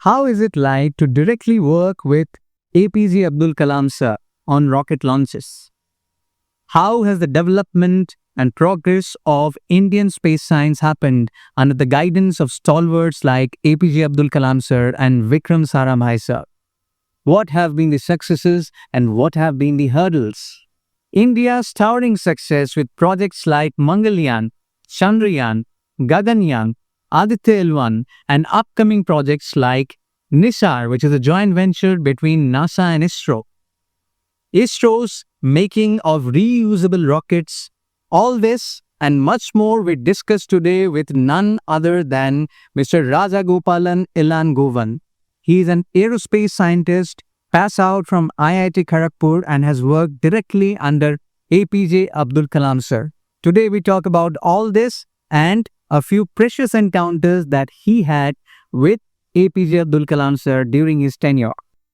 How is it like to directly work with APJ Abdul Kalam sir on rocket launches? How has the development and progress of Indian space science happened under the guidance of stalwarts like APJ Abdul Kalam sir and Vikram Sarabhai sir? What have been the successes and what have been the hurdles? India's towering success with projects like MangalYaan, ChandraYaan, Gaganyaan, Elangovan, and upcoming projects like Nisar, which is a joint venture between NASA and ISRO. ISRO's making of reusable rockets, all this and much more we discuss today with none other than Mr. Rajagopalan Elangovan. He is an aerospace scientist, passed out from IIT Kharagpur and has worked directly under APJ Abdul Kalam sir. Today we talk about all this and a few precious encounters that he had with APJ Abdul Kalam sir during his tenure.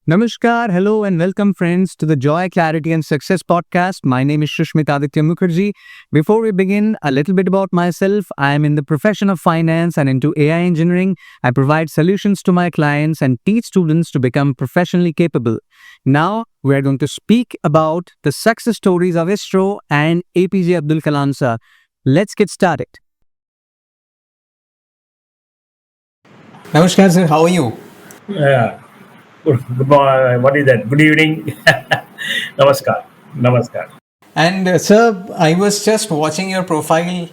Namaskar, hello and welcome friends to the Joy, Clarity and Success Podcast. My name is Shushmit Aditya Mukherjee. Before we begin, a little bit about myself. I am in the profession of finance and into AI engineering. I provide solutions to my clients and teach students to become professionally capable. Now, we are going to speak about the success stories of ISRO and APJ Abdul Kalam sir. Let's get started. Namaskar sir, how are you? Yeah. Good morning. What is that? Good evening. Namaskar. Namaskar. And sir, I was just watching your profile.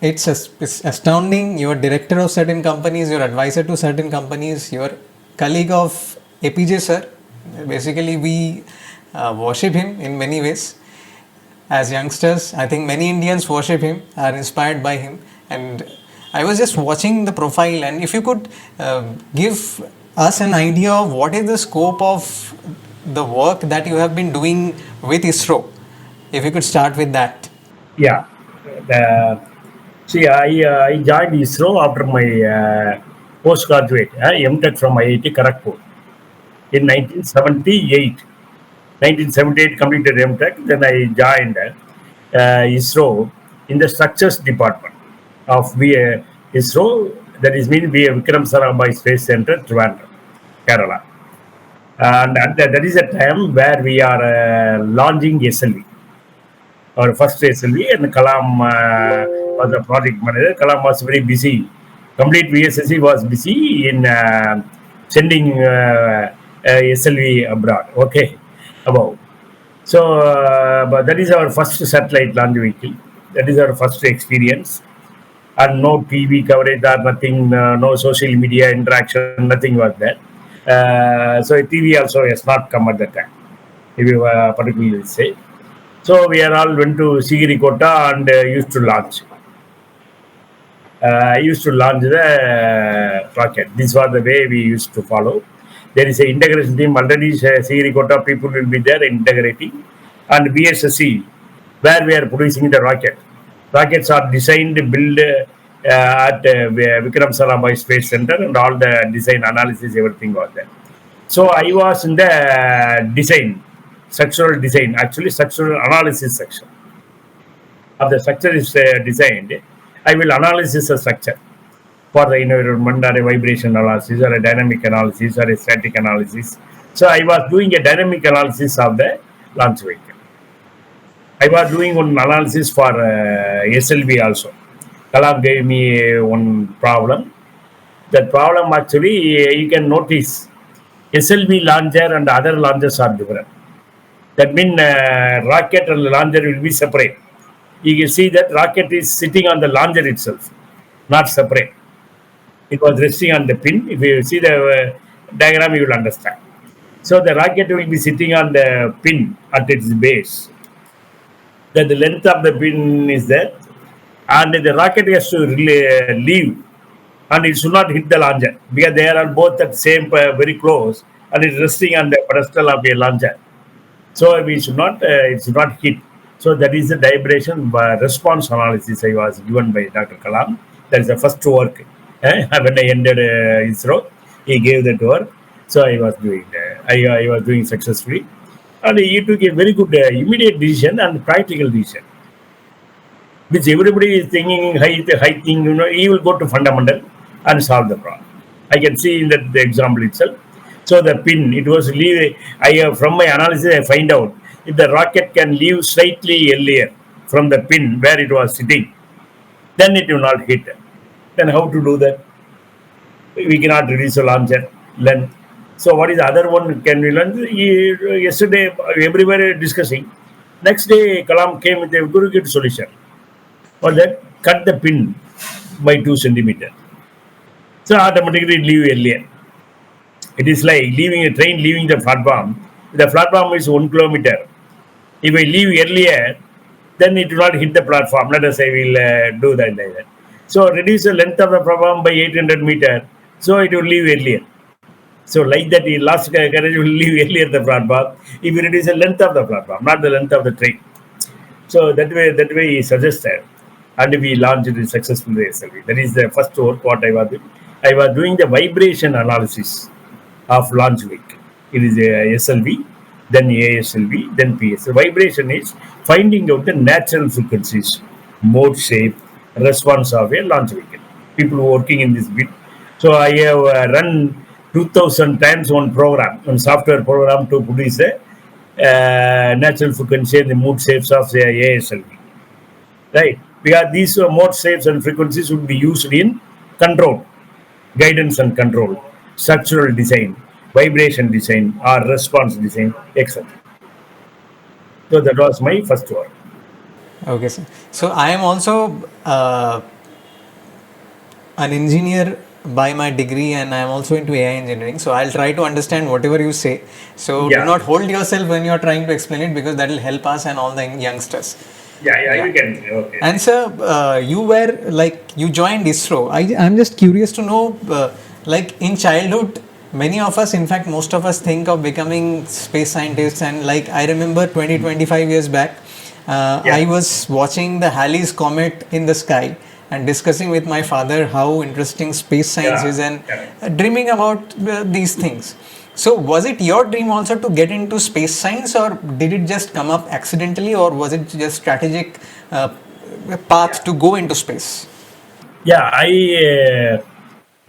It's astounding. You're director of certain companies, you're advisor to certain companies, you're colleague of APJ sir. Basically, we worship him in many ways. As youngsters, I think many Indians worship him, are inspired by him. And I was just watching the profile, and if you could give us an idea of what is the scope of the work that you have been doing with ISRO. If you could start with that. Yeah. I joined ISRO after my postgraduate, MTech from IIT Kharagpur in 1978. 1978 completed MTech. Then I joined ISRO in the structures department of ISRO. That is mean Vikram Sarabhai Space Center, Trivandrum, Kerala. And that is a time where we are launching SLV, our first SLV, and Kalam was the project manager. Kalam was very busy. Complete VSSC was busy in sending SLV abroad. Okay, above. So, but that is our first satellite launch vehicle. That is our first experience. And no TV coverage or nothing, no social media interaction, nothing was there. So TV also has not come at that time, if you particularly say. So we are all went to Sigirikota and used to launch. The rocket. This was the way we used to follow. There is an integration team already. Sigirikota people will be there integrating, and BSSC, where we are producing the rocket. Rockets are designed, built at Vikram Sarabhai Space Center, and all the design analysis, everything was there. So I was in the design, structural design, actually structural analysis section. Of the structure is designed, I will analyze the structure for the environment, or a vibration analysis, or a dynamic analysis, or a static analysis. So I was doing a dynamic analysis of the launch vehicle. I was doing one analysis for SLV also. Kalam gave me one problem. That problem actually, you can notice SLV launcher and other launchers are different. That means rocket and launcher will be separate. You can see that rocket is sitting on the launcher itself, not separate. It was resting on the pin. If you see the diagram, you will understand. So the rocket will be sitting on the pin at its base. That the length of the pin is there, and the rocket has to leave, and it should not hit the launcher because they are both at same very close, and it's resting on the pedestal of a launcher. So we should not it should not hit. So that is the vibration response analysis I was given by Dr. Kalam. That is the first work. When I entered ISRO, he gave that work. So I was doing I was doing successfully. And he took a very good immediate decision and practical decision, which everybody is thinking high thing, he will go to fundamental and solve the problem. I can see in that the example itself. So the pin, it was leave. From my analysis, I find out if the rocket can leave slightly earlier from the pin where it was sitting, then it will not hit. Then how to do that? We cannot reduce the launcher length. So what is the other one can we learn? Yesterday, everywhere discussing. Next day, Kalam came with a very good solution. For that, cut the pin by 2 centimeters. So automatically leave earlier. It is like leaving a train leaving the platform. The platform is 1 kilometer. If I leave earlier, then it will not hit the platform. Let us say we'll do that like that. So reduce the length of the platform by 800 meter. So it will leave earlier. So like that, the last carriage will leave earlier the platform. If you reduce the length of the platform, not the length of the train. So that way he suggested, and we launched it successfully. That is the first work what I was doing. I was doing the vibration analysis of launch vehicle. It is a SLV, then ASLV, then PS. The vibration is finding out the natural frequencies, mode shape, response of a launch vehicle. People working in this bit. So I have run 2000 times one software program to produce a natural frequency and the mood shapes of the ASLV. Right? Because these mode shapes and frequencies would be used in control, guidance and control, structural design, vibration design, or response design, etc. So that was my first work. Okay, sir. So I am also an engineer by my degree, and I am also into AI engineering. So I'll try to understand whatever you say. So do Yeah. not hold yourself when you're trying to explain it, because that will help us and all the youngsters. Yeah, you can. Okay. And sir, you were like, you joined ISRO. I'm just curious to know, like in childhood, many of us, in fact, most of us think of becoming space scientists. And like I remember 25 years back, I was watching the Halley's Comet in the sky and discussing with my father how interesting space science is, and dreaming about these things. So was it your dream also to get into space science, or did it just come up accidentally, or was it just strategic path to go into space? Yeah, I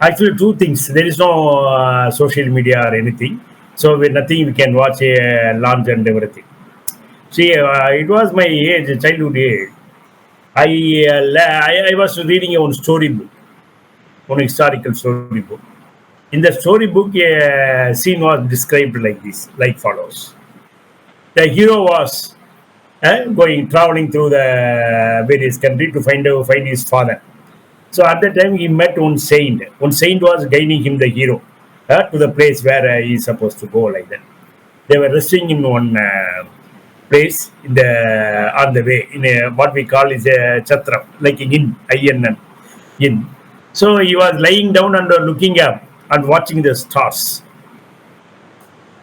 actually two things. There is no social media or anything, so with nothing we can watch a launch and everything. See, it was my age, childhood age. I was reading one storybook, one historical storybook. In the storybook, a scene was described like this, like follows. The hero was going traveling through the various country to find his father. So at that time, he met one saint. One saint was guiding him, the hero, to the place where he is supposed to go. Like that, they were resting in one place in the on the way in a what we call is a chatra, like in INN. In. So he was lying down and looking up and watching the stars.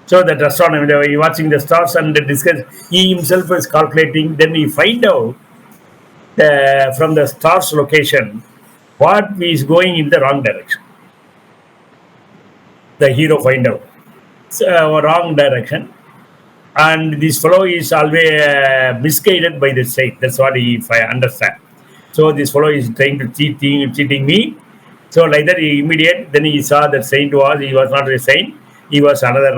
So that astronomer, they were watching the stars and discuss. He himself is calculating. Then he find out from the stars location what is going in the wrong direction. The hero find out wrong direction, and this fellow is always misguided by the saint. That's what if I understand. So this fellow is trying to cheating me. So like that, he immediate. Then he saw that he was not a saint. He was another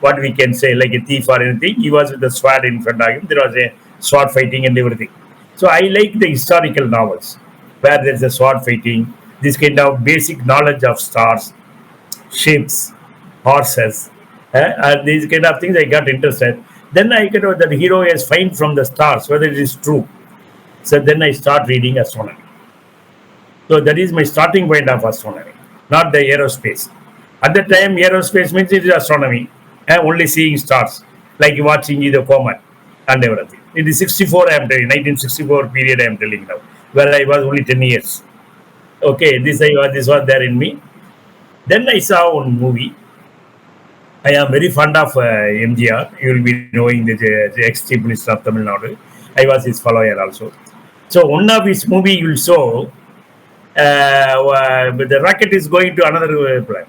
what we can say like a thief or anything. He was with the sword in front of him. There was a sword fighting and everything. So I like the historical novels where there's a sword fighting. This kind of basic knowledge of stars, ships, horses, and these kind of things I got interested. Then I get that the hero is find from the stars whether it is true. So then I start reading astronomy. So that is my starting point of astronomy, not the aerospace. At that time, aerospace means it is astronomy, only seeing stars, like watching the comet and everything. It is 64, I am telling, 1964 period I am telling now, where I was only 10 years. Okay, this was there in me. Then I saw one movie. I am very fond of MGR. You will be knowing the ex-chief minister of Tamil Nadu. I was his follower also. So one of his movie you will show, the rocket is going to another planet.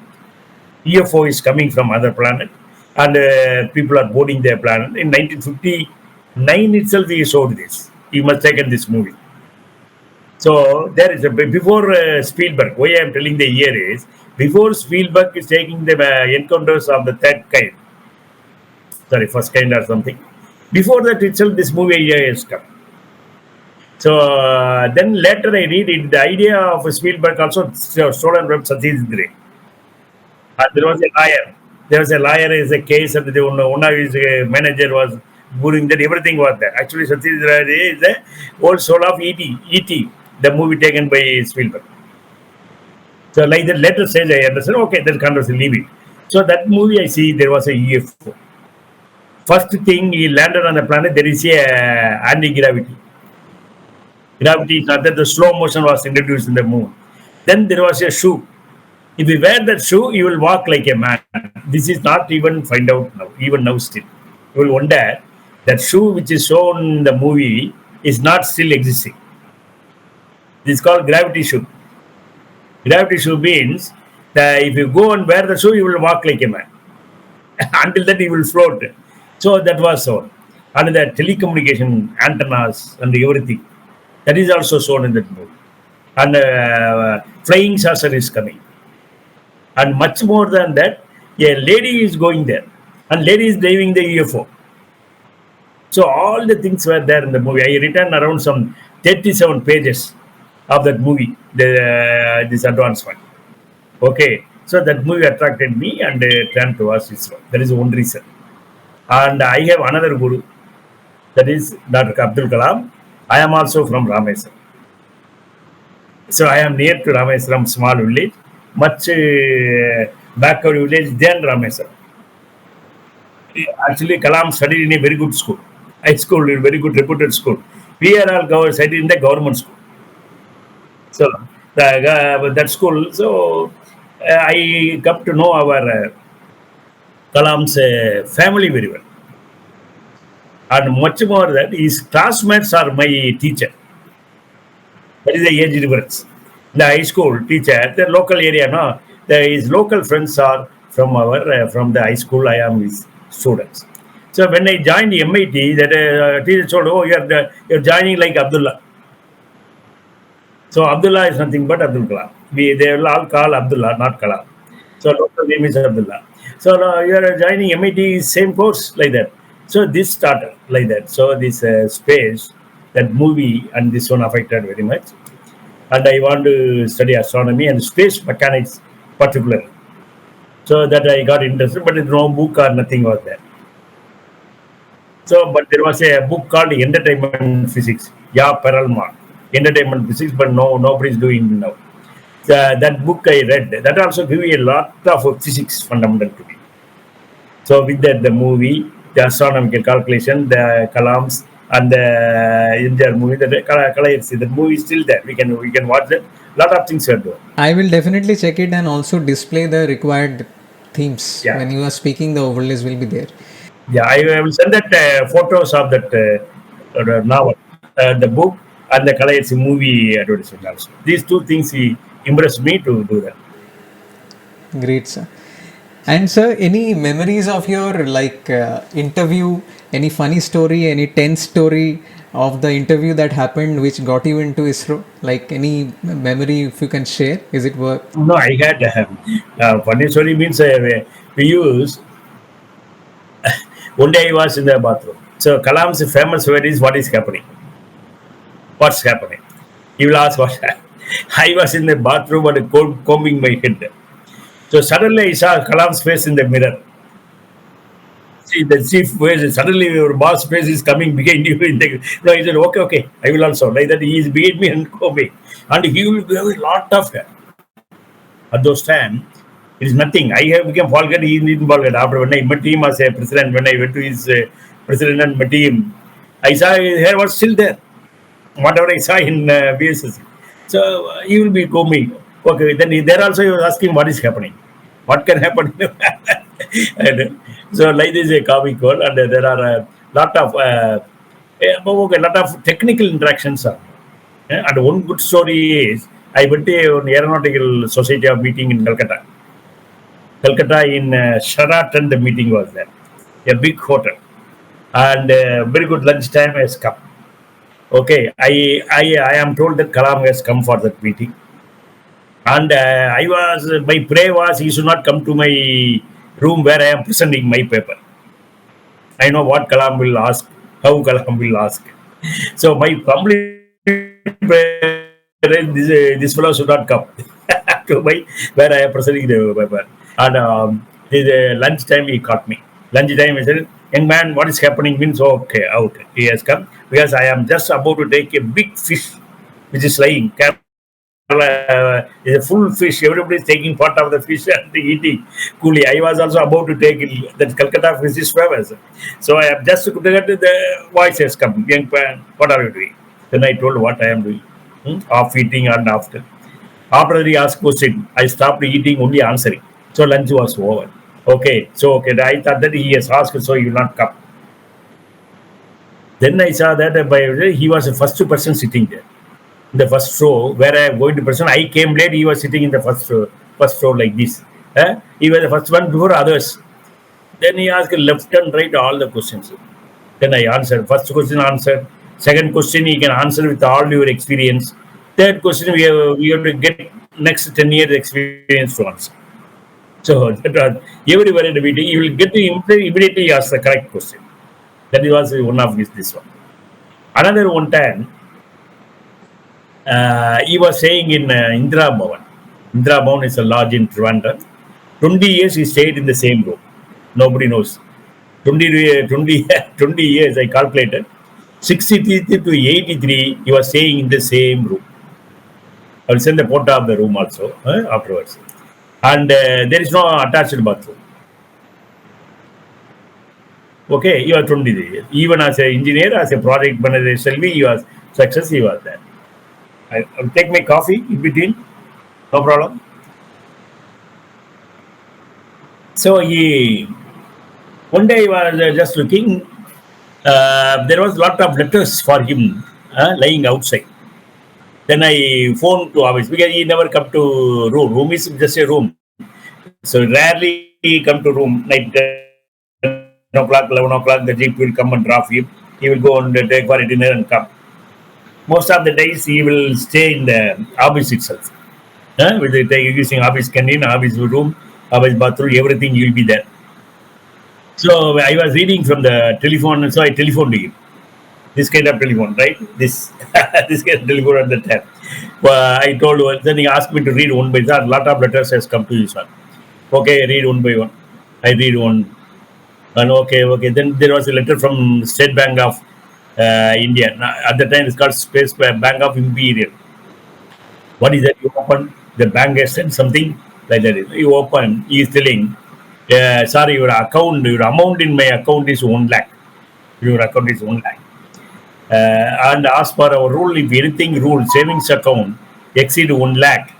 UFO is coming from other planet, and people are boarding their planet. In 1959 itself, he showed this. He must have taken this movie. So there is before Spielberg. Why I am telling the year is Before Spielberg is taking the encounters of the third kind, sorry, first kind or something. Before that itself, this movie has come. So then later I read it, the idea of Spielberg also stolen from Satish Ray. And there was a lawyer. There was a lawyer is a case, and one of his manager was doing that. Everything was there. Actually, Satish Ray is the old soul of E.T. E.T. The movie taken by Spielberg. So like that later stage, I understand. Okay, that conversation, leave it. So that movie I see there was a UFO. First thing he landed on the planet, there is a anti-gravity. Gravity is not that the slow motion was introduced in the moon. Then there was a shoe. If you wear that shoe, you will walk like a man. This is not even find out now, even now still. You will wonder that shoe which is shown in the movie is not still existing. This is called gravity shoe. Gravity shoe means that if you go and wear the shoe, you will walk like a man. Until that, you will float. So that was shown. And the telecommunication antennas and everything. That is also shown in that movie. And flying saucer is coming. And much more than that, a lady is going there. And lady is driving the UFO. So all the things were there in the movie. I written around some 37 pages of that movie, this advanced one. Okay. So that movie attracted me and turned towards ISRO. That is one reason. And I have another guru. That is Dr. Abdul Kalam. I am also from Rameswaram. So I am near to Rameswaram, small village, much backward village than Rameswaram. Actually, Kalam studied in a very good school. High school, a very good reputed school. We are all studied in the government school. So that school, so I come to know our Kalam's family very well. And much more that his classmates are my teacher. That is the age difference. The high school teacher, the local area, no, his local friends are from our from the high school. I am his students. So when I joined the MIT, that teacher told, "Oh, you're joining like Abdullah." So Abdullah is nothing but Abdul Kalam. They will all call Abdullah, not Kalam. So local name is Abdullah. So you are joining MIT, same course like that. So this started like that. So this space, that movie and this one affected very much. And I want to study astronomy and space mechanics particularly. So that I got interested, but no book or nothing was there. So, but there was a book called Entertainment Physics. Yeah, Peralma. Entertainment Physics, but nobody is doing now. That book I read, that also gave me a lot of physics fundamental to me. So with that, the movie, the astronomical calculation, the Kalams, and the India movie, the movie is still there. We can watch it. Lot of things are doing. I will definitely check it and also display the required themes. Yeah. When you are speaking, the overlays will be there. Yeah, I will send that photos of that novel, the book, and the Kalayatsi movie advertisement also. These two things impressed me to do that. Great, sir. And sir, any memories of your interview? Any funny story? Any tense story of the interview that happened, which got you into ISRO? Like any memory, if you can share, is it work? No, I had funny story means we use. One day I was in the bathroom. So Kalam's famous word is "What is happening?" What's happening? He will ask what. I was in the bathroom and combing my head. So suddenly I saw Kalam's face in the mirror. See the chief face. Suddenly your boss face is coming behind you. No, he said, "Okay, I will also." Like that, he is behind me and combing, and he will have a lot of hair. At those times, it is nothing. I have become vulgar. He didn't vulgar. After when I met him as a president, when I went to his president and met him, I saw his hair was still there. Whatever I saw in BSS. So he will be combing. Okay, then there also he was asking what is happening. What can happen? And, so like this is a comical, and there are a lot of technical interactions. And one good story is I went to an aeronautical society of meeting in Calcutta. Calcutta in Sheraton, the meeting was there, a big hotel, and very good lunchtime has come. Okay, I am told that Kalam has come for that meeting. And my prayer was he should not come to my room where I am presenting my paper. I know what Kalam will ask, how Kalam will ask. So my complete prayer is this fellow should not come to my where I am presenting the paper. And the lunchtime he caught me. Lunchtime he said, "Young man, what is happening?" Means okay, okay, he has come because I am just about to take a big fish which is lying. Is a full fish. Everybody is taking part of the fish and eating coolly. I was also about to take it. That Calcutta fish is famous. So I have just the voice has come. Young man, what are you doing? Then I told what I am doing. Off eating and after. After he asked question, I stopped eating, only answering. So lunch was over. Okay. So okay, I thought that he has asked, so he will not come. Then I saw that he was the first person sitting there. The first row where I am going to present. I came late. He was sitting in the first row like this. He was the first one before others. Then he asked left and right all the questions. Then I answered. First question answered. Second question he can answer with all your experience. Third question we have to get next 10 years experience to answer. So that was everywhere in the meeting you will get to immediately ask the correct question. That was one of this one. Another one time. He was saying in Indra Bhavan. Indra Bhavan is a lodge in Trivandrum. 20 years he stayed in the same room. Nobody knows. 20 years I calculated. 63 to 83 he was staying in the same room. I will send the photo of the room also afterwards. And there is no attached bathroom. Okay, he was 23 years. Even as an engineer, as a project manager, GSLV, he was success, he was there. I'll take my coffee in between, no problem. So one day I was just looking, there was a lot of letters for him lying outside. Then I phoned to office because he never come to room. Room is just a room. So rarely he come to room. Night 10 o'clock, 11 o'clock, the jeep will come and drop him. He will go and take for dinner and come. Most of the days he will stay in the office itself. With using office canteen, office room, office bathroom, everything will be there. So I was reading from the telephone, so I telephoned to him. This kind of telephone, right? This this kind of telephone at the time. I told him, then he asked me to read one by one. A lot of letters has come to this one. Okay, read one by one. I read one. And okay. Then there was a letter from State Bank of India. At the time, it's called Space Bank of Imperial. What is that? You open, the bank has sent something like that. You open, he is telling, sorry, your amount in my account is 1 lakh. Your account is 1 lakh. And as per our rule, if anything rule, savings account exceed 1 lakh,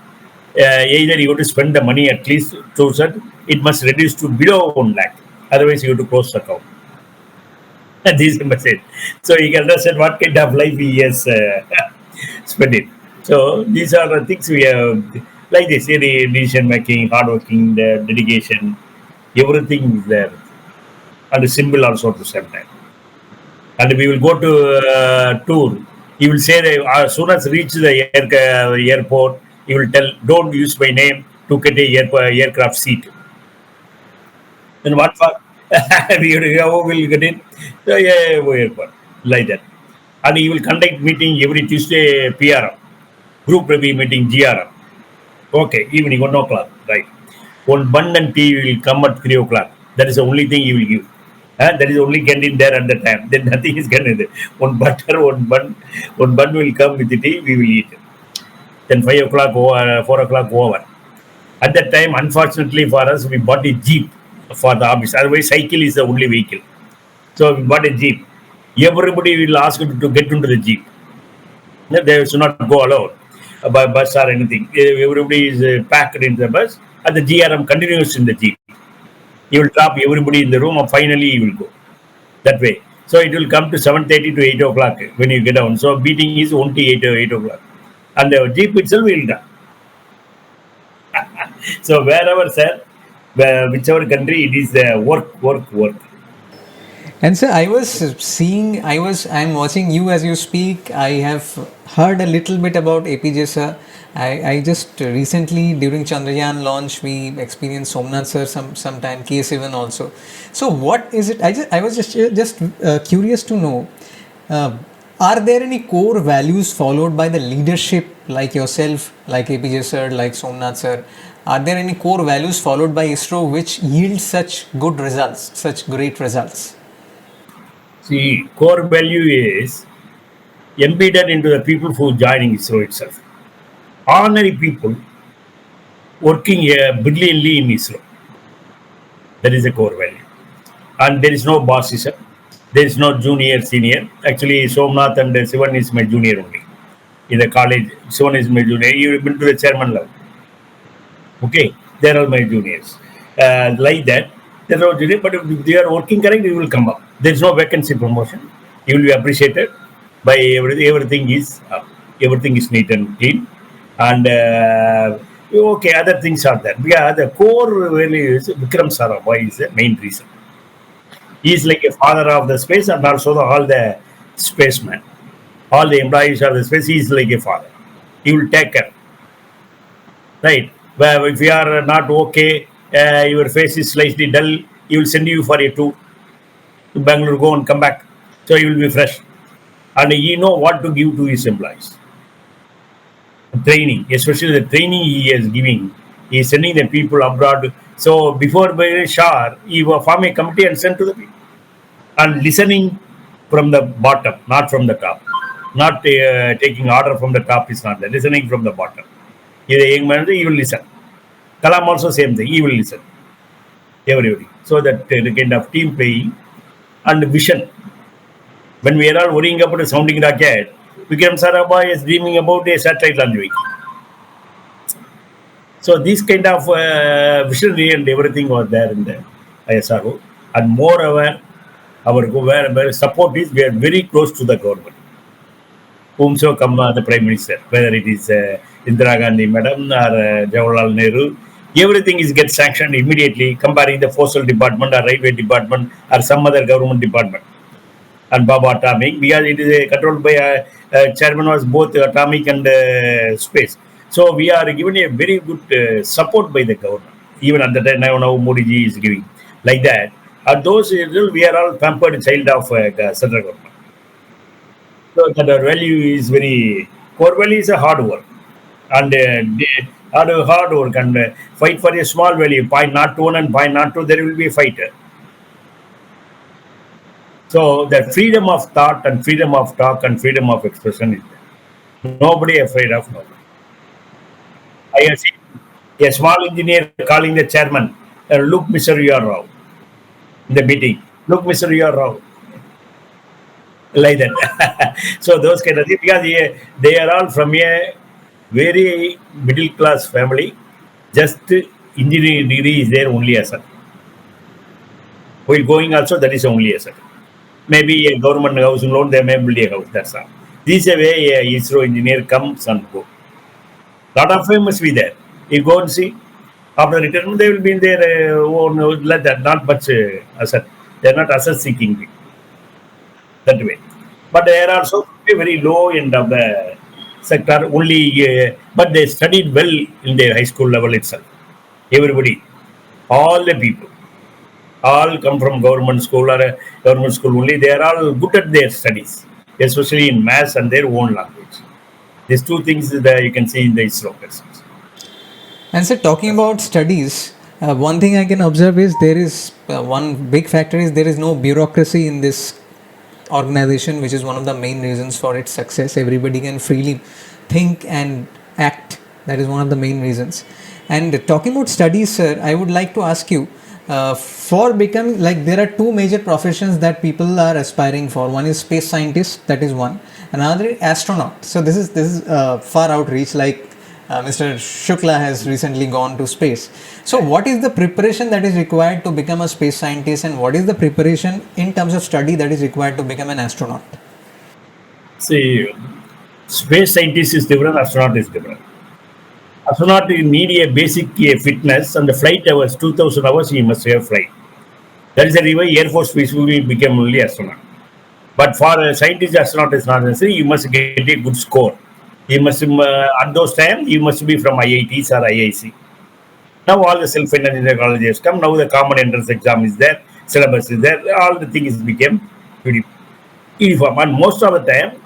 either you have to spend the money at least 2,000, it must reduce to below 1 lakh. Otherwise, you have to close the account. This is the message. So you can understand what kind of life he has spent it. So these are the things we have, like this, decision making, hard working, the dedication, everything is there. And the symbol also at the same time. And we will go to tour. He will say that as soon as reach the airport, he will tell, don't use my name to get a aircraft seat. Then what for? How will you get in? So, airport, like that. And he will conduct meeting every Tuesday, PRM. Group review meeting, GRM. Okay, evening, 1 o'clock, right. One bun and tea will come at 3 o'clock. That is the only thing he will give. That is only canteen there at the time. Then nothing is canteen there. One butter, one bun will come with the tea, we will eat. Then 5 o'clock, 4 o'clock over. At that time, unfortunately for us, we bought a jeep for the office. Otherwise, cycle is the only vehicle. So we bought a jeep. Everybody will ask to get into the jeep. They should not go alone by bus or anything. Everybody is packed in the bus, and the GRM continues in the jeep. He will drop everybody in the room, and finally he will go. That way. So it will come to 7:30 to 8 o'clock when you get down. So meeting is only 8 o'clock. And the jeep itself will done. So wherever, sir, whichever country, it is work. And sir, I'm watching you as you speak. I have heard a little bit about APJ, sir. I just recently during Chandrayaan launch we experienced Somnath sir sometime K7 also. So what is it? I was just curious to know. Uh, are there any core values followed by the leadership like yourself, like APJ sir, like Somnath sir? Are there any core values followed by ISRO which yield such good results, such great results? See, core value is embedded into the people who joining ISRO itself. Ordinary people working brilliantly in ISRO. That is a core value. And there is no bossism. There is no junior, senior. Actually, Somnath and Sivan is my junior only. In the college, Sivan is my junior. You've been to the chairman level. Okay, they are my juniors. Like that, there are junior, but if they are working correct, you will come up. There is no vacancy promotion. You will be appreciated by everything. Everything is up. Everything is neat and clean. And okay, other things are there. Yeah, the core value is Vikram Sarabhai is the main reason. He is like a father of the space and also all the spacemen. All the employees of the space, he is like a father. He will take care. Right? Well, if you are not okay, your face is slightly dull, he will send you for a tour to Bangalore, go and come back. So you will be fresh. And he know what to give to his employees. Training, especially the training he is giving. He is sending the people abroad. So before very sure, he will form a committee and send to the people. And listening from the bottom, not from the top. Not taking order from the top is not there. Listening from the bottom. He is a young man, he will listen. Kalam also same thing, he will listen. Everybody. So that the kind of team playing and vision. When we are all worrying about a sounding rocket, Vikram Sarabhai is dreaming about a satellite launch vehicle. So this kind of visionary and everything was there in the ISRO. And moreover, our support is we are very close to the government. Whomso come the Prime Minister, whether it is Indira Gandhi Madam or Jawaharlal Nehru, everything is get sanctioned immediately, comparing the Postal Department or Railway Department or some other government department. And Baba Atomic, because it is controlled by chairman was both atomic and space. So we are given a very good support by the government. Even at the time now Modi ji is giving like that. At those we are all pampered child of central government. So that our value is very core value is a hard work and hard work and fight for a small value. Point not one and point not two, there will be a fighter. So the freedom of thought and freedom of talk and freedom of expression is there. Nobody afraid of nobody. I have seen a small engineer calling the chairman, look, Mr. You are wrong. In the meeting, look, Mr. You are wrong. Like that. So those kind of things, because they are all from a very middle class family. Just engineering degree is there only as a. While going also, that is only as a. Maybe a government housing loan, they may build a house. That's all. This is a way a ISRO engineer comes and go. Lot of them must be there. You go and see. After retirement, they will be in their own like that. Not much asset. They are not asset seeking that way. But they are also very low end of the sector. Only, but they studied well in their high school level itself. Everybody, all the people. All come from government school or government school only. They are all good at their studies, especially in maths and their own language. These two things that you can see in the ISRO persons. And so, talking about studies, one thing I can observe is there is one big factor is there is no bureaucracy in this organization, which is one of the main reasons for its success. Everybody can freely think and act. That is one of the main reasons. And talking about studies, sir, I would like to ask you. For becoming like there are two major professions that people are aspiring for. One is space scientist, that is one. Another is astronaut. So this is far outreach. Like Mr. Shukla has recently gone to space. So what is the preparation that is required to become a space scientist, and what is the preparation in terms of study that is required to become an astronaut? See, space scientist is different, astronaut is different. Astronaut need a basic fitness and the flight hours, 2000 hours he must have flight. That is the reason Air Force peacefully became only astronaut. But for a scientist, astronaut is not necessary. You must get a good score. You must at those times you must be from IITs or IIC. Now all the self-financed colleges come. Now the common entrance exam is there, syllabus is there. All the things became uniform, and most of the time,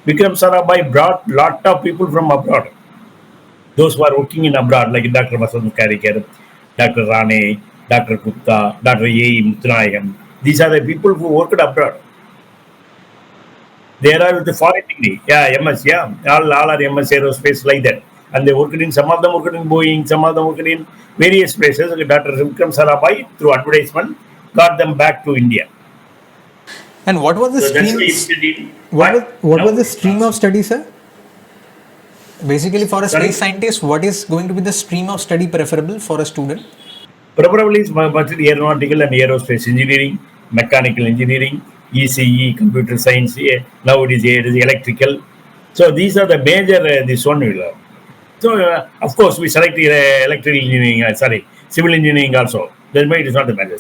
Vikram Sarabhai brought lot of people from abroad. Those who are working in abroad, like Dr. Vasant Karikar, Dr. Rane, Dr. Gupta, Dr. A. Muthanayam. These are the people who worked abroad. They are with the foreign degree. Yeah, MS, yeah. All are MS aerospace like that. And they worked in, some of them worked in Boeing, some of them worked in various places. Dr. Vikram Sarabhai, through advertisement, got them back to India. And what was the So that's why stream? it What was the stream of study, sir? Basically, for a Sorry? space scientist, what is going to be the stream of study preferable for a student? Preferably is aeronautical and aerospace engineering, mechanical engineering, ECE, computer science. Now it is electrical. So these are the major this one will have. So of course we select electrical engineering. Civil engineering also. Then it is not the major.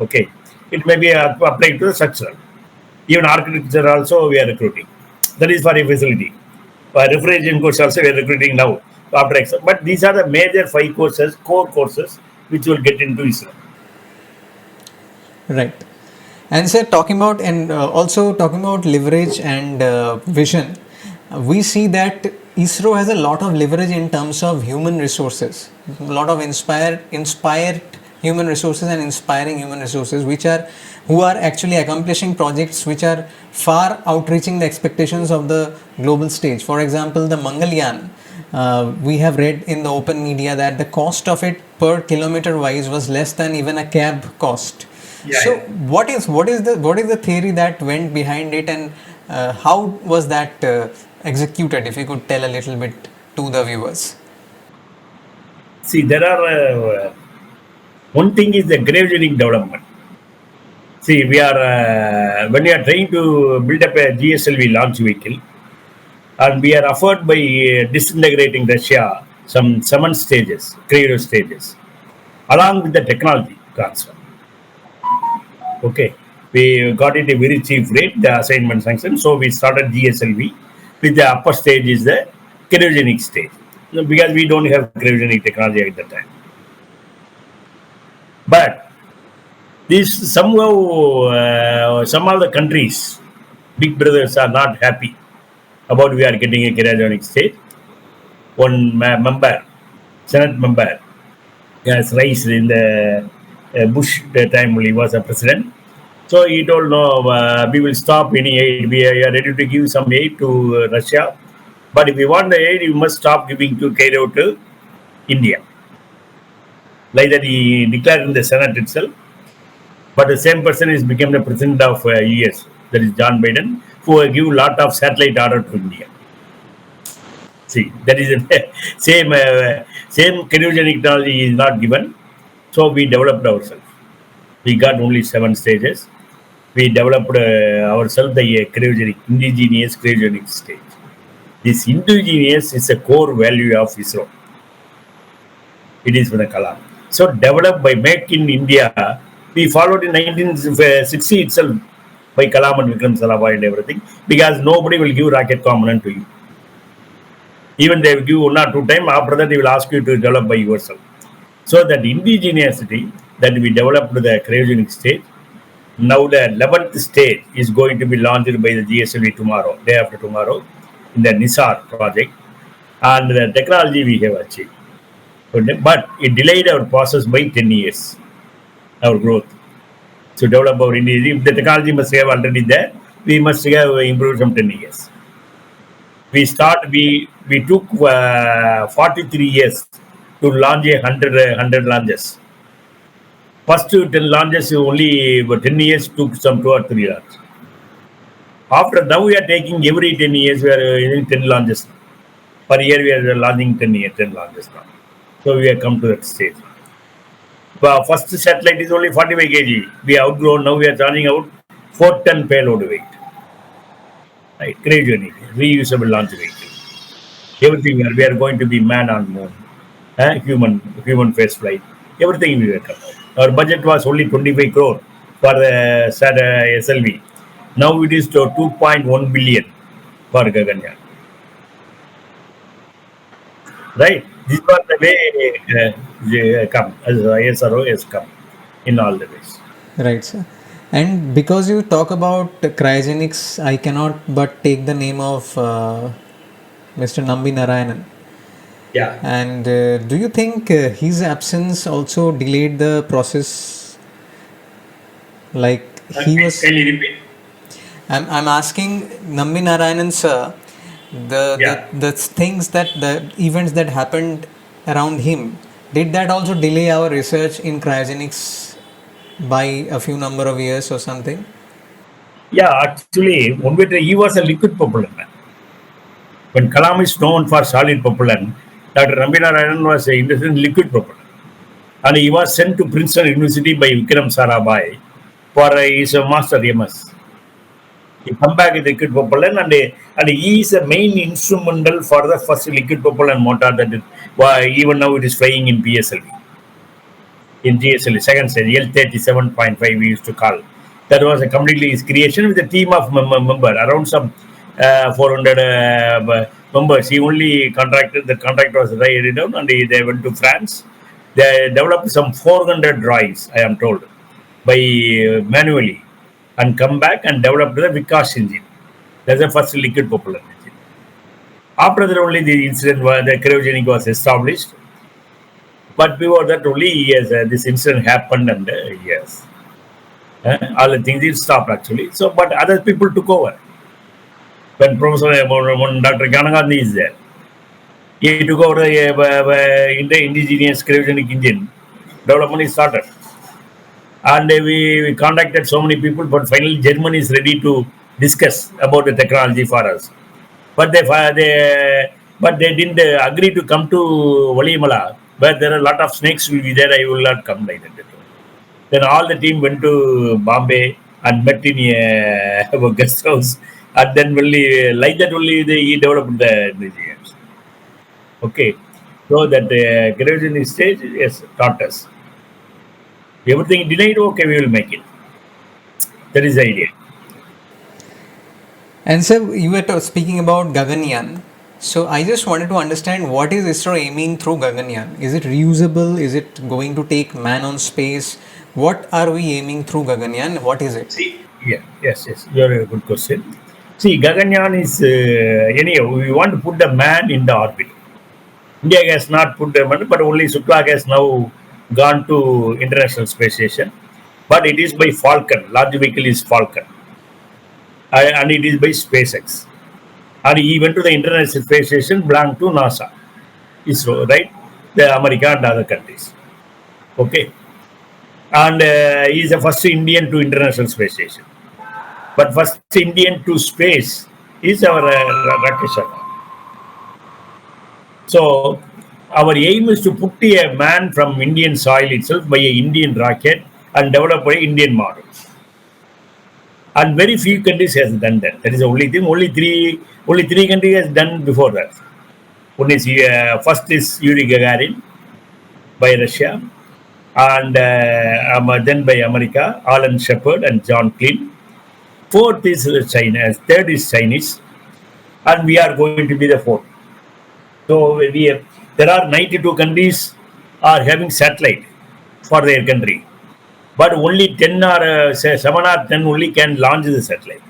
Okay, it may be applied to the structural. Even architecture also we are recruiting. That is for a facility. For refrigeration course also we are recruiting now after exam. But these are the major 5 courses, core courses, which will get into ISRO. Right. And sir, also talking about leverage and vision, we see that ISRO has a lot of leverage in terms of human resources, a lot of inspired human resources and inspiring human resources, who are actually accomplishing projects which are far outreaching the expectations of the global stage. For example, the MangalYaan, we have read in the open media that the cost of it per kilometer wise was less than even a cab cost. Yeah, So yeah. what is the theory that went behind it, and how was that executed? If you could tell a little bit to the viewers. See, there are one thing is the graveyarding development. See, we are when we are trying to build up a GSLV launch vehicle, and we are offered by disintegrating Russia some 7 stages, cradle stages, along with the technology transfer. Okay, we got it a very cheap rate, the assignment sanction. So we started GSLV with the upper stage is the cryogenic stage, because we don't have cryogenic technology at that time. But this somehow some of the countries, big brothers, are not happy about we are getting a cryogenic state. One member, Senate member, has raised in the Bush time when he was a president. So he told, no, we will stop any aid. We are ready to give some aid to Russia. But if you want the aid, you must stop giving to Cairo to India. Like that he declared in the Senate itself. But the same person is become the president of US, that is John Biden, who will give a lot of satellite order to India. See, that is the same cryogenic technology is not given. So we developed ourselves. We got only 7 stages. We developed ourselves the cryogenic, indigenous cryogenic stage. This indigenous is a core value of ISRO. It is from the Kalam. So developed by Make in India, we followed in 1960 itself by Kalam and Vikram Sarabhai and everything, because nobody will give rocket component to you. Even they will give 1 or 2 times, after that they will ask you to develop by yourself. So that indigeneity that we developed the cryogenic stage, now the 11th stage is going to be launched by the GSLV tomorrow, day after tomorrow, in the Nisar project, and the technology we have achieved. But it delayed our process by 10 years, our growth. To develop our India, if the technology must have already there, we must have improved from 10 years. We took 43 years to launch 100 launches. First 10 launches only 10 years took some 2 or 3 launches. After now we are taking every 10 years we are using 10 launches. Per year we are launching 10 launches now. So we have come to that stage. First satellite is only 45 kg. We outgrown, now we are charging out 4-ton payload weight. Right, cryogenic, reusable launch vehicle. Everything we are going to be man on moon, human face flight. Everything we will come. Our budget was only 25 crore for the SLV. Now it is to 2.1 billion for Gaganyaan. Right? This was the way come as ISRO has come in all the ways. Right, sir. And because you talk about cryogenics, I cannot but take the name of Mr. Nambi Narayanan. Yeah. And do you think his absence also delayed the process? Like he was, Can you repeat? I'm asking Nambi Narayanan sir, Yeah. the things that the events that happened around him, did that also delay our research in cryogenics by a few number of years or something? Yeah, actually, one way he was a liquid propellant man. When Kalam is known for solid propellant, Dr. Rambina Rayan was interested in liquid propellant. And he was sent to Princeton University by Vikram Sarabhai for his master MS. He come back with liquid propellant and he is a main instrumental for the first liquid propellant motor that is, even now it is flying in PSLV. In GSLV, second stage, L37.5 we used to call. That was a completely his creation with a team of member, around some 400 members. He only contracted, the contract was written down and they went to France. They developed some 400 drawings, I am told, by manually and come back and developed the Vikas engine. That's the first liquid propellant engine. After that only the incident where the cryogenic was established. But before that only, yes, this incident happened and yes, all the things it stopped actually. So, but other people took over. When when Dr. Gaganyaan is there, he took over the indigenous cryogenic engine. Development is started. And we contacted so many people, but finally Germany is ready to discuss about the technology for us. But they didn't agree to come to Valimala, where there are a lot of snakes will be there. I will not come like that. Then all the team went to Bombay and met in a guest house, and then only like that only he developed the GMs. Okay, so that graduation stage yes taught us everything denied. Okay, we will make it. That is the idea. And sir, you were speaking about Gaganyaan. So I just wanted to understand, what is ISRO aiming through Gaganyaan? Is it reusable? Is it going to take man on space? What are we aiming through Gaganyaan? What is it? See, yeah, yes, you are a good question. See, Gaganyaan is anyhow. We want to put the man in the orbit. India has not put the man, but only Shukla has now gone to International Space Station. But it is by Falcon. Large vehicle is Falcon, and it is by SpaceX. And he went to the International Space Station belonged to NASA, ISRO, right? The America and other countries. Okay, and he is the first Indian to International Space Station. But first Indian to space is our Rakesh Sharma. So our aim is to put a man from Indian soil itself by an Indian rocket and develop an Indian model. And very few countries has done that. That is the only thing. Only three countries has done before that. One is first is Yuri Gagarin by Russia, and then by America, Alan Shepard and John Klein. Fourth is China. Third is Chinese, and we are going to be the fourth. So there are 92 countries are having satellite for their country, but only 10 or 7 or 10 only can launch the satellite.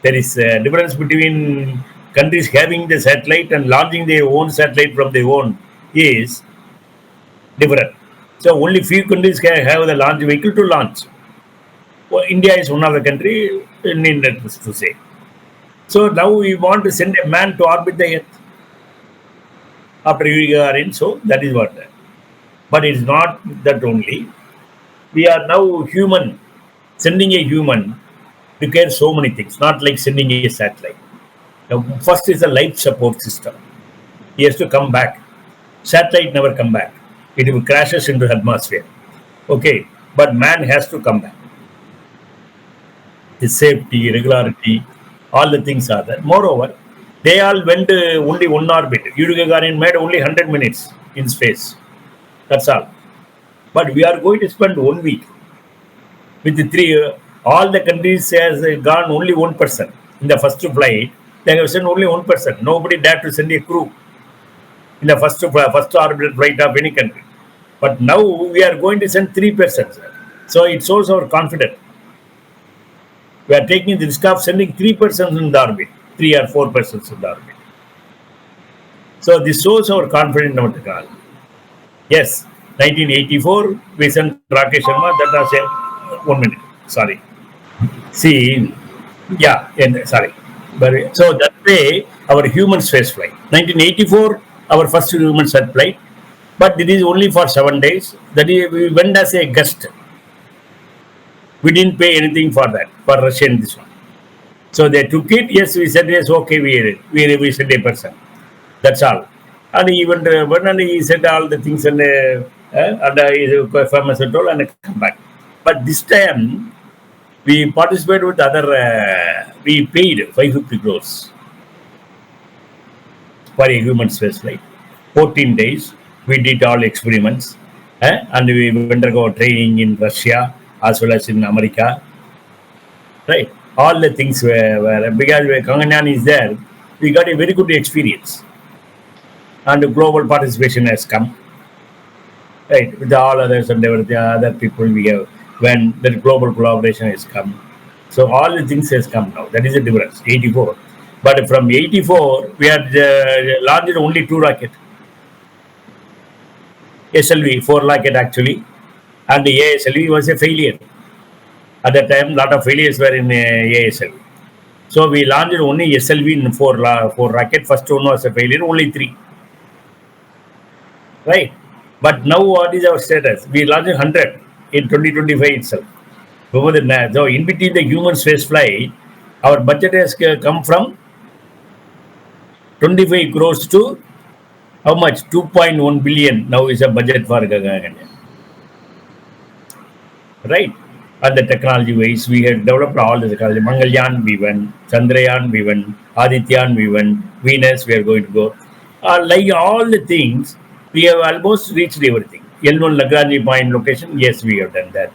There is a difference between countries having the satellite and launching their own satellite from their own is different. So only few countries can have the launch vehicle to launch. Well, India is one of the country in India to say. So now we want to send a man to orbit the Earth after Yuri Gagarin. So that is what. But it's not that only. We are now human, sending a human to care so many things, not like sending a satellite. Now, first is the life support system. He has to come back. Satellite never come back. It will crashes into the atmosphere. Okay, but man has to come back. The safety, regularity, all the things are there. Moreover, they all went only one orbit. Yuri Gagarin made only 100 minutes in space. That's all. But we are going to spend 1 week with the three. All the countries has gone only one person in the first flight. They have sent only one person. Nobody dared to send a crew. in the first orbital flight of any country. But now we are going to send 3 persons. So it shows our confidence. We are taking the risk of sending 3 persons in the orbit, 3 or 4 persons in the orbit. So this shows our confidence in our technology. Yes, 1984 we sent Rakesh Sharma. That was a 1 minute. Sorry. See, yeah, and sorry. But so that way our human space flight. 1984 our first human set flight, but it is only for 7 days. That is, we went as a guest. We didn't pay anything for that, for Russian this one. So they took it. Yes, we said yes, okay, we sent a person. That's all. And even and he said all the things and he famous and all and come back. But this time we participated with other. We paid 550 crores for a human space flight. 14 days. We did all experiments, and we undergo training in Russia as well as in America. Right. All the things were because Gaganyaan is there. We got a very good experience. And global participation has come, right? With all others and everything, other people we have, when the global collaboration has come. So all the things has come now. That is the difference, 84. But from 84, we had launched only 2 rockets. SLV, 4 rocket actually. And the ASLV was a failure. At that time, a lot of failures were in ASLV. So we launched only SLV in 4 rockets. First one was a failure, only 3. Right, but now what is our status? We launched 100 in 2025 itself. So in between the human space flight, our budget has come from 25 crores to how much? 2.1 billion now is a budget for Gaganyaan. Right, and the technology wise, we have developed all the technology. MangalYaan we went, ChandraYaan we went, Adityan we went, Venus we are going to go. Like all the things. We have almost reached everything. L1 Lagrange point location, yes, we have done that.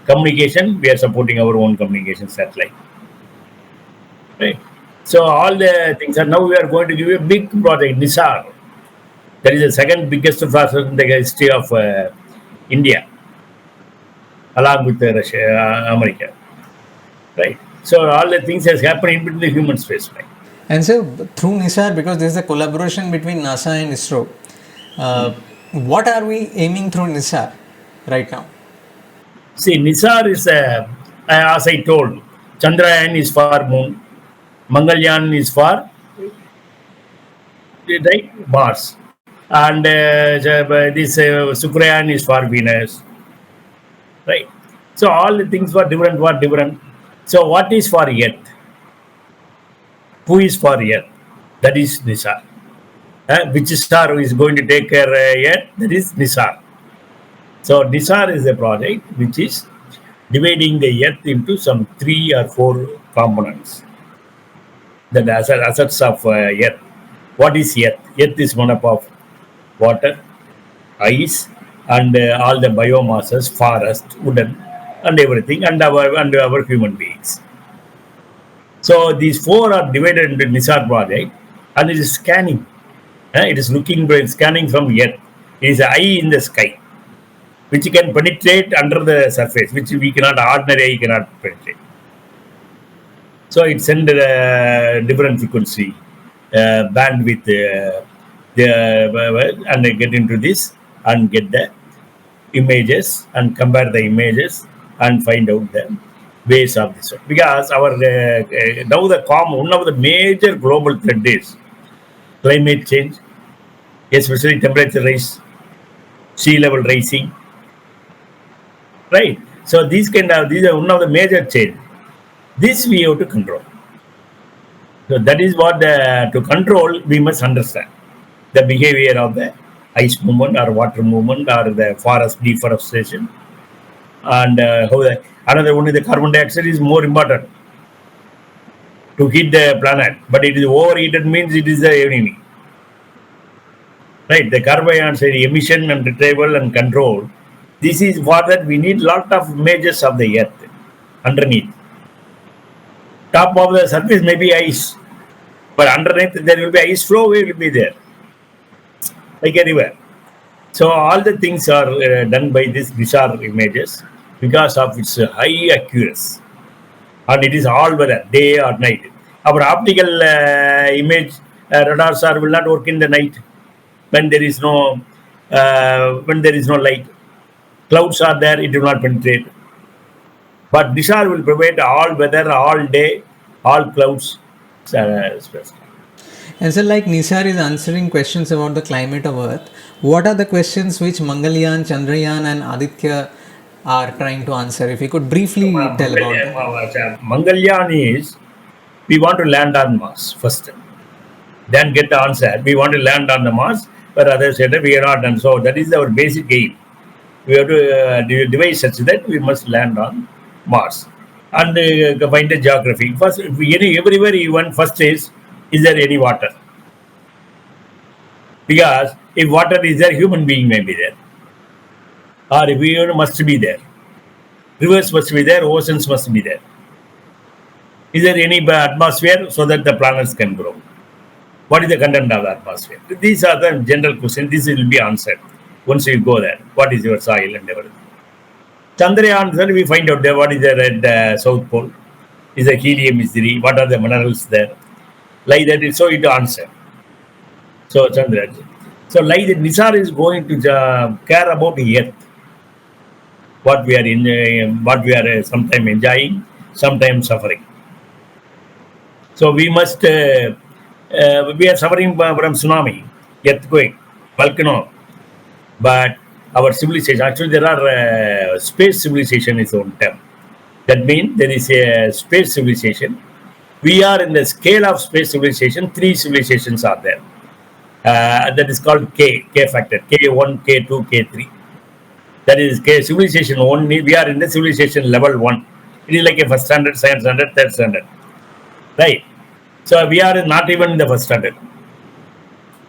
Communication, we are supporting our own communication satellite. Right. So all the things are now we are going to give you a big project, Nisar. That is the second biggest process in the history of India, along with Russia, America. Right. So all the things has happened in between the human space flight. And so through Nisar, because there is a collaboration between NASA and ISRO, what are we aiming through Nisar right now? See, Nisar is, as I told, ChandraYaan is for moon, MangalYaan is for right, Mars, and this ChandraYaan is for Venus. Right. So all the things were different. So what is for Earth? Who is for Earth? That is Nisar. Which star is going to take care Earth? That is Nisar. So Nisar is a project which is dividing the Earth into some 3 or 4 components. The assets of Earth. What is Earth? Earth is made up of water, ice, and all the biomasses, forest, wooden, and everything, and our human beings. So these 4 are divided into Nisar project, and it is scanning. It is scanning from Earth. It is an eye in the sky, which can penetrate under the surface, which ordinary eye cannot penetrate. So it sends different frequency, bandwidth, and they get into this and get the images and compare the images and find out the ways of this one. Because our now one of the major global threat is climate change, especially temperature rise, sea level rising. Right. So these are one of the major change. This we have to control. So that is what to control we must understand the behavior of the ice movement or water movement or the forest deforestation, and another one is the carbon dioxide is more important to heat the planet, but it is overheated means it is the enemy. Right, the carbon dioxide emission and retrieval and control. This is for that we need lot of measures of the earth underneath. Top of the surface may be ice, but underneath there will be ice flow. Will be there. like a river. So all the things are done by this Nisar images because of its high accuracy, and it is all weather, day or night. Our optical image radars are will not work in the night when there is no light. Clouds are there, it will not penetrate. But Nisar will provide all weather, all day, all clouds. Space. And so, like Nisar is answering questions about the climate of Earth, what are the questions which MangalYaan, ChandraYaan, and Aditya are trying to answer? If you could briefly tell about that. MangalYaan is we want to land on Mars first, then get the answer. We want to land on the Mars, but others said that we are not done. So that is our basic aim. We have to devise such that we must land on Mars and find the geography. First, everywhere you went, first is there any water? Because if water is there, human being may be there. Or if we must be there. Rivers must be there, oceans must be there. Is there any atmosphere so that the planets can grow? What is the content of the atmosphere? These are the general questions. This will be answered once you go there. What is your soil and everything? ChandraYaan, then we find out there what is the red South Pole. Is the helium is 3? What are the minerals there? Like that, so it answer. So ChandraYaan. So like that, Nisar is going to care about the Earth. What we are in, what we are sometimes enjoying, sometimes suffering. So we must. We are suffering from tsunami, earthquake, volcano, but our civilization, actually there are space civilization is one term. That means there is a space civilization. We are in the scale of space civilization, 3 civilizations are there. That is called K factor, K1, K2, K3. That is K civilization 1, we are in the civilization level 1. It is like a first standard, second standard, third standard. Right? So we are not even in the first standard.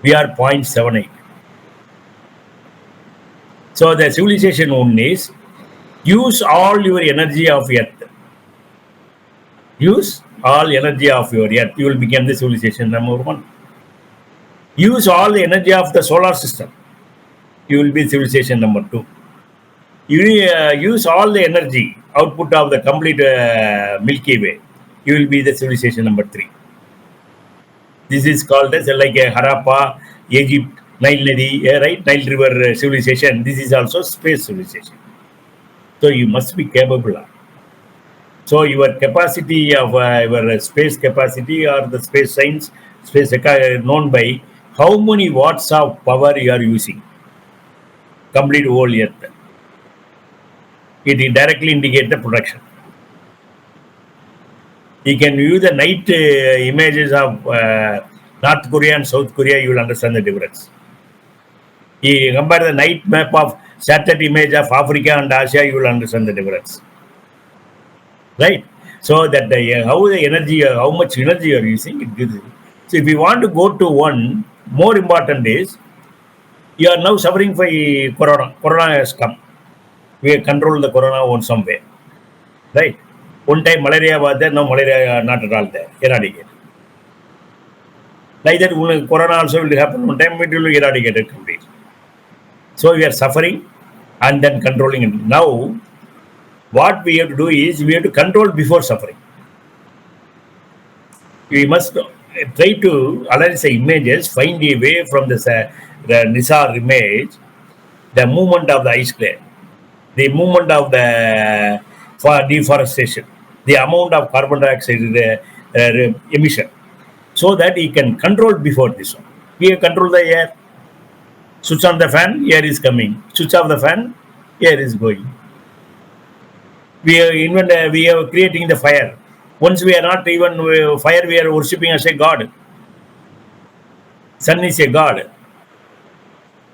We are 0.78. So the civilization one is use all your energy of Earth. Use all energy of your Earth. You will become the civilization number 1. Use all the energy of the solar system. You will be civilization number 2. You use all the energy output of the complete Milky Way. You will be the civilization number 3. This is called as like a Harappa, Egypt, Nile Nadi, right? Nile River civilization. This is also space civilization. So you must be capable of. So your capacity of your space capacity or the space science, space known by how many watts of power you are using. Complete whole Earth. It directly indicates the production. You can view the night images of North Korea and South Korea, you will understand the difference. You compare the night map of satellite image of Africa and Asia, you will understand the difference. Right? So that how the energy, how much energy you are using, it gives you. So if you want to go to one, more important is, you are now suffering for corona. Corona has come. We have controlled the corona on some way. Right? One time malaria was there, now malaria not at all there. Eradicated. Like that, corona also will happen. One time it will be eradicated completely. So we are suffering and then controlling it. Now, what we have to do is we have to control before suffering. We must try to analyze the images, find a way from the Nisar image, the movement of the ice climate, the movement of the deforestation, the amount of carbon dioxide emission, so that he can control before this one. We have controlled the air. Switch on the fan, air is coming. Switch off the fan, air is going. We are creating the fire. Once we are not even fire, we are worshipping as a god. Sun is a god.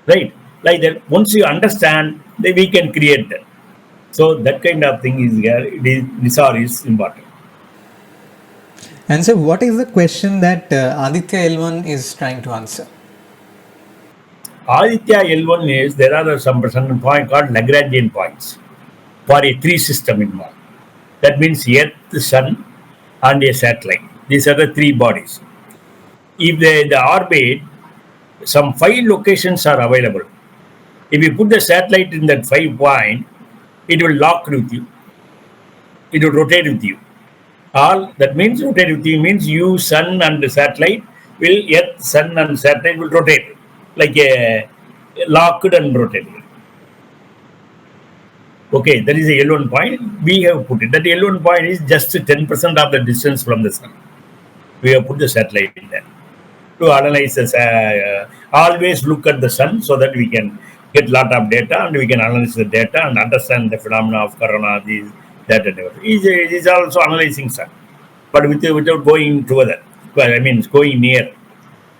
Right? Like that. Once you understand, then we can create that. So that kind of thing is here. Nisar is important. And so, what is the question that Aditya L1 is trying to answer? Aditya L1 is, there are some certain point called Lagrangian points for a 3 system in Mars. That means Earth, the Sun, and a satellite. These are the 3 bodies. If the orbit some 5 locations are available. If you put the satellite in that 5 point, it will lock with you. It will rotate with you. All that means rotate with you means you, sun, and the satellite will Earth, sun, and satellite will rotate like a locked and rotated. Okay, that is a L1 point. We have put it. That L1 point is just 10% of the distance from the sun. We have put the satellite in there to analyze this. Always look at the sun so that we can get lot of data and we can analyze the data and understand the phenomena of corona, these, that, and everything. It is also analyzing sun, but without going together. Well, I mean, it's going near.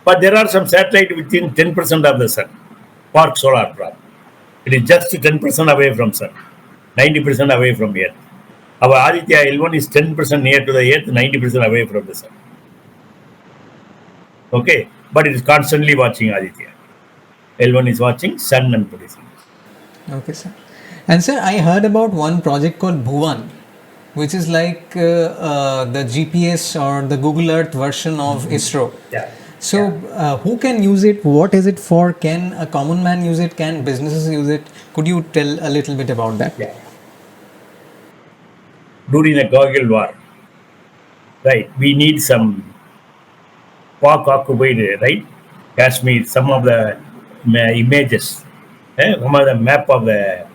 But there are some satellite within 10% of the sun. Park solar probe. It is just 10% away from sun, 90% away from Earth. Our Aditya L1 is 10% near to the Earth, 90% away from the sun. Okay, but it is constantly watching Aditya. L1 is watching sun and producing. Okay, sir. And sir, I heard about one project called Bhuvan, which is like the GPS or the Google Earth version of ISRO. Yeah. So, who can use it? What is it for? Can a common man use it? Can businesses use it? Could you tell a little bit about that? Yeah. During the Goggle War, right, we need some Pak occupied, right, Kashmir, some of the images, some of the map of the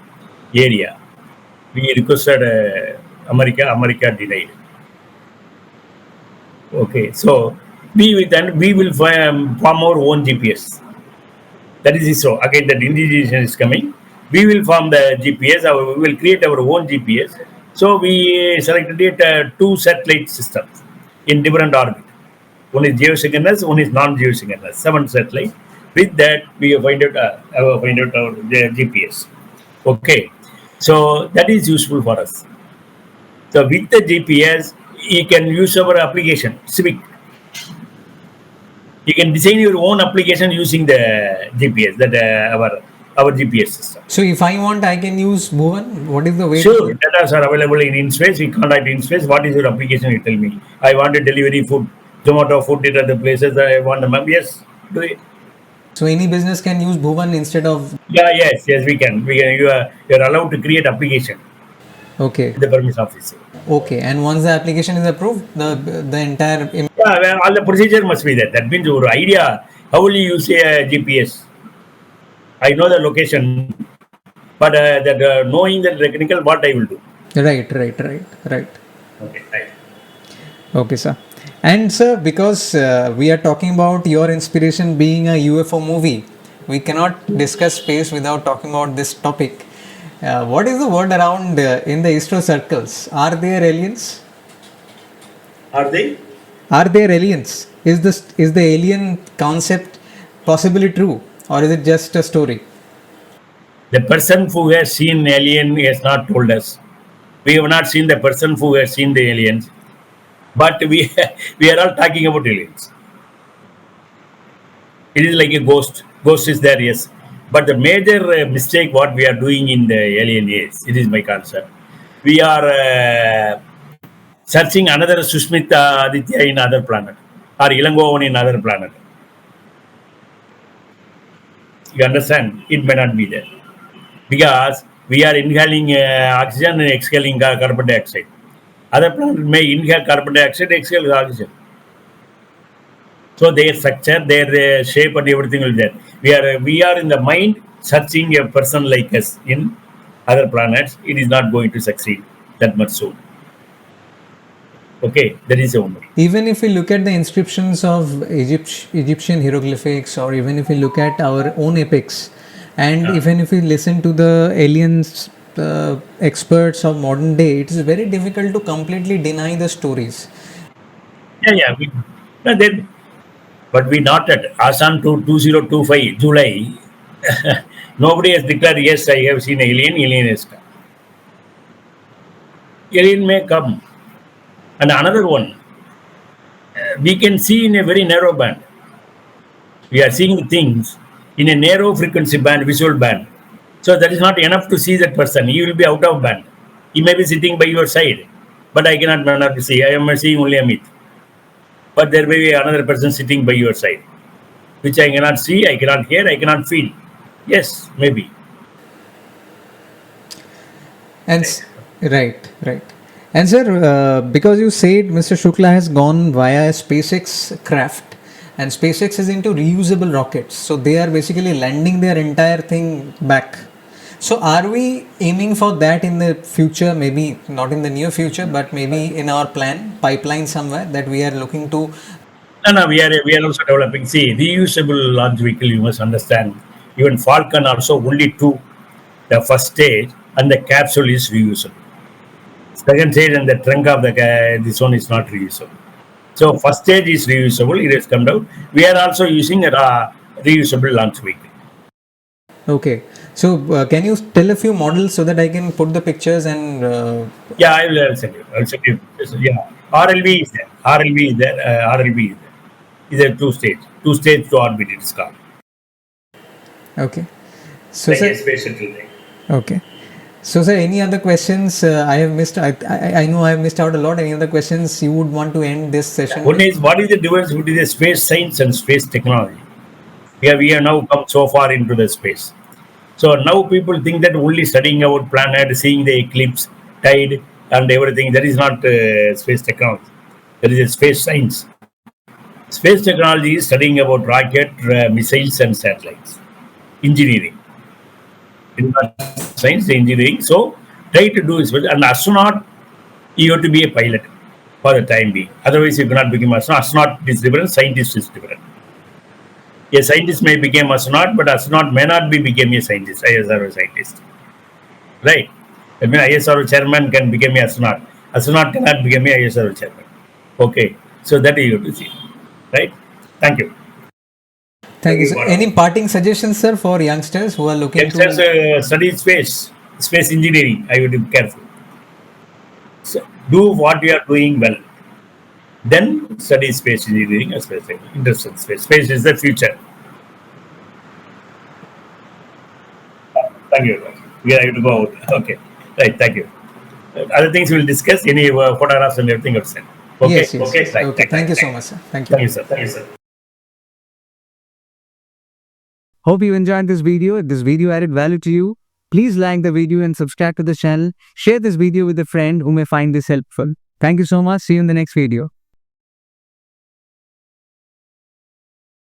area. We requested America denied. Okay, so we will form our own GPS. That is ISRO. Again, that indigenous is coming. We will form the GPS. We will create our own GPS. So we selected 2 satellite systems in different orbit. One is geosynchronous, one is non-geosynchronous. 7 satellites. With that, we find out our GPS. Okay, so that is useful for us. So with the GPS, you can use our application, Civic. You can design your own application using the GPS, that our GPS system. So, if I want, I can use Bhuvan. What is the way? Sure, data are available in InSpace. We contact InSpace. What is your application? You tell me. I want a delivery food, Zomato food at the places I want the map. Yes, do it. So, any business can use Bhuvan instead of. Yeah, yes, we can. You are allowed to create application. Okay. The permission officer. Okay, and once the application is approved, the entire. Yeah, well, all the procedure must be there. That means your idea. How will you use a GPS? I know the location, but knowing the technical, what I will do. Right. Okay, right. Okay, sir. And sir, because we are talking about your inspiration being a UFO movie, we cannot discuss space without talking about this topic. What is the word around in the ISRO circles? Are there aliens? Are they? Are there aliens? Is the alien concept possibly true, or is it just a story? The person who has seen alien has not told us. We have not seen the person who has seen the aliens, but we are all talking about aliens. It is like a ghost. Ghost is there, yes. But the major mistake what we are doing in the alien is, it is my concept. We are searching another Sushmita Aditya in other planet or Elangovan in other planet. You understand? It may not be there. Because we are inhaling oxygen and exhaling carbon dioxide. Other planet may inhale carbon dioxide, exhale oxygen. So their structure, their shape and everything will be there. We are in the mind searching a person like us in other planets. It is not going to succeed that much soon. Okay, that is the only. Even if we look at the inscriptions of Egyptian hieroglyphics, or even if we look at our own epics, and even if we listen to the aliens experts of modern day, it is very difficult to completely deny the stories. Yeah. But we not at Assam to 2025 July. Nobody has declared, yes, I have seen alien. Alien has come. Alien may come. And another one, we can see in a very narrow band. We are seeing things in a narrow frequency band, visual band. So that is not enough to see that person. He will be out of band. He may be sitting by your side, but I cannot see. I am seeing only a myth. But there may be another person sitting by your side. which I cannot see, I cannot hear, I cannot feel. Yes, maybe. And right. And sir, because you said Mr. Shukla has gone via a SpaceX craft, and SpaceX is into reusable rockets, so they are basically landing their entire thing back. So are we aiming for that in the future? Maybe not in the near future, but maybe in our pipeline somewhere that we are looking to. No, we are also developing. See, reusable launch vehicle, you must understand. Even Falcon also only two, the first stage, and the capsule is reusable. Second stage and the trunk of the this one is not reusable. So first stage is reusable. It has come down. We are also using a reusable launch vehicle. Okay. So can you tell a few models so that I can put the pictures and? Yeah, I'll send you. I'll send you. Yeah, RLV is there. RLV is there. RLV is there. Is a two stage to orbit. It is called. Okay. So Like sir, a space shuttle thing. okay. So sir, any other questions I have missed? I know I have missed out a lot. Any other questions you would want to end this session One with? is, what is the difference between the space science and space technology? We have now come so far into the space. So now people think that only studying our planet, seeing the eclipse, tide, and everything, that is not space technology. That is a space science. Space technology is studying about rocket, missiles, and satellites. Engineering. It's not science, engineering. So try to do is, an astronaut, you have to be a pilot for the time being. Otherwise, you cannot become astronaut. Astronaut is different, scientist is different. A scientist may become astronaut, but astronaut may not become a scientist, ISRO scientist. Right? I mean, ISRO chairman can become an astronaut. Astronaut cannot become an ISRO chairman. Okay. So that you have to see. Right? Thank you. Thank you, sir. Any parting suggestions, sir, for youngsters who are looking Youngsters to? study space engineering. I would be careful. So do what you are doing well. Then study space engineering or space interest in space. Space is the future. Thank you. We are able to go out. Okay. Right. Thank you. Other things we'll discuss. Any photographs and everything I've sent. Okay. Yes, yes. Okay. Right. Okay. Thank you so much, sir. Thank you. Thank you, sir. Thank you, sir. Hope you enjoyed this video. If this video added value to you, please like the video and subscribe to the channel. Share this video with a friend who may find this helpful. Thank you so much. See you in the next video.